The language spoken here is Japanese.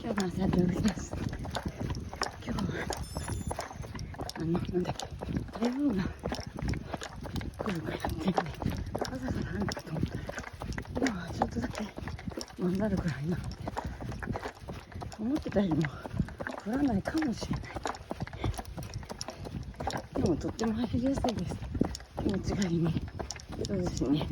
今日の朝病気です。今日はなんだっけ、台風が来るからって朝から雨かと思ったら今はちょっとだけ混ざるくらいなので、思ってたよりも降らないかもしれない。でもとっても走りやすいです。気持ちがいいね。そうですね。